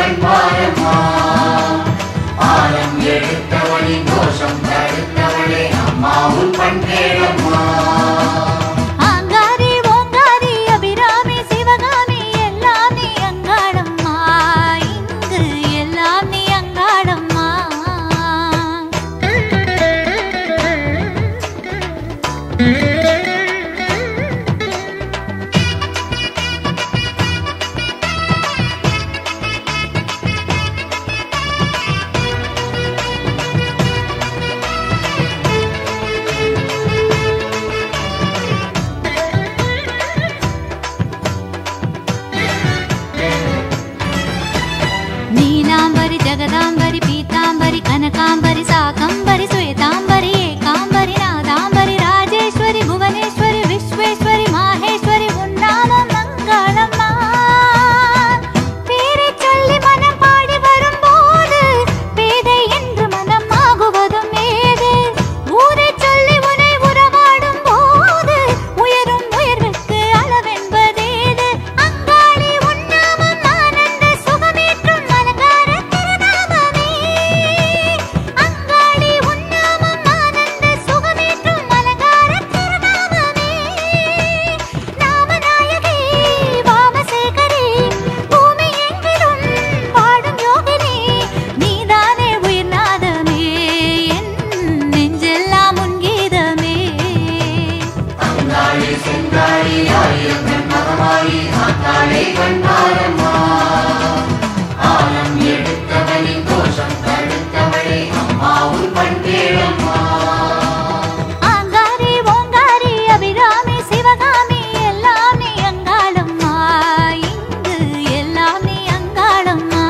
கண்பாரம்மா ஆலம் எடுத்தவளி கோஷம் தடுத்தவளே அம்மா உன் பண் கேளம்மா नीलांबरी जगदांबरी पीतांबरी कनकांबरी साकंबरी श्वेतांबरी एकांबरी नादांबरी राजेश्वरी भुवनेश्वरी विश्वेश्वरी माहेश्वरी उन्नामम मंगलम्मा பேரை சொல்லி மனம் பாடி வரும்போது பேதை என்று மனம் ஆகுவதும் ஏது ஊரை சொல்லி உன்னை உறவாடும் போது உயரும் உயர்வுக்கு அளவென்பதேது அங்காளி உன்னாமம் ஆனந்த சுகமேற்றும் ஆலம் எடுத்தவளி கோஷம் தடுத்தவளே அம்மா உன் பண் கேளம்மா ஆங்காரி ஓங்காரி அபிராமி சிவகாமி எல்லாம் நீ அங்காளம்மா இங்கு எல்லாம் நீ அங்காளம்மா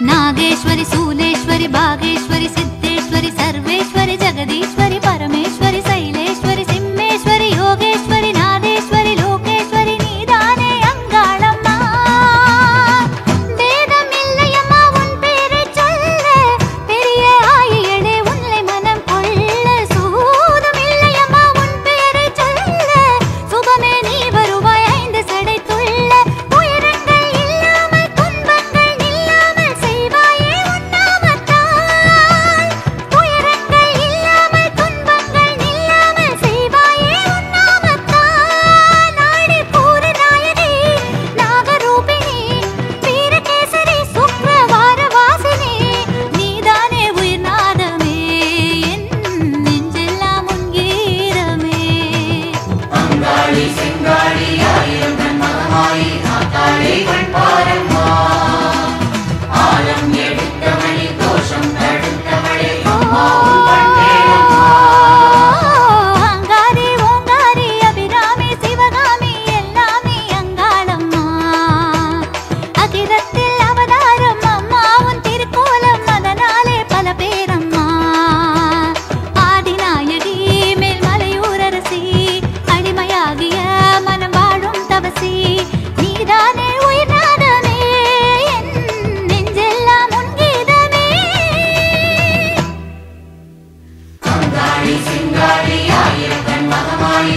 नागेश्वरी सूलेश्वरी बागेश्वरी सिद्धेश्वरी सर्वेश्वरी जगदीश्वरी परमेश्वरी शैलेश्वरी सिम्मेश्वरी योगेश्वरी नादेश्वरी लोकेश्वरी नीदाने अंगाळम्मा வேதமில்லையம்மா உன் பேரை சொல்ல பெரிய ஆயியடே உன்னை மனம் கொள்ள சூதுமில்லையம்மா உன் பேரை சொல்ல சுபமே நீ வருவாய் ஐந்து சடை துள்ள துயரங்கள் இல்லாமல் துன்பங்கள் இல்லாமல் செய்வாயே உன்னாமத்தால் துயரங்கள் இல்லாமல் துன்பங்கள் இல்லாமல் செய்வாயே உன்னாமத்தால் நாடி பூரநாயகி நாகரூபிணி வீரகேசரி சுக்ரவார வாசினி நீதானே உயிர்நாதமே என் நெஞ்செல்லாம் உன் கீதமே அங்காளி செங்காளி ஆயிரம் மகமாயி ஆத்தாளே கண்பாரம்மா ஆலம் எடுத்தவளி கோஷம் தடுத்தவளே அம்மா உன் பண் கேளம்மா ஆங்காரி ஓங்காரி அபிராமி சிவகாமி எல்லாம் நீ அங்காளம்மா அகிலத்தில் அவதாரம் அம்மா உன் திருக்கோலம் அதனாலே பல பேரம்மா ஆதிநாயகி மேல்மலையூரரசி அடிமையாகிய மனம் வாழும் தவசி நீதானே உயிர்நாதமே என் நெஞ்செல்லாம் உன் கீதமே அங்காளி செங்காளி ஆயிரம் மகமாயி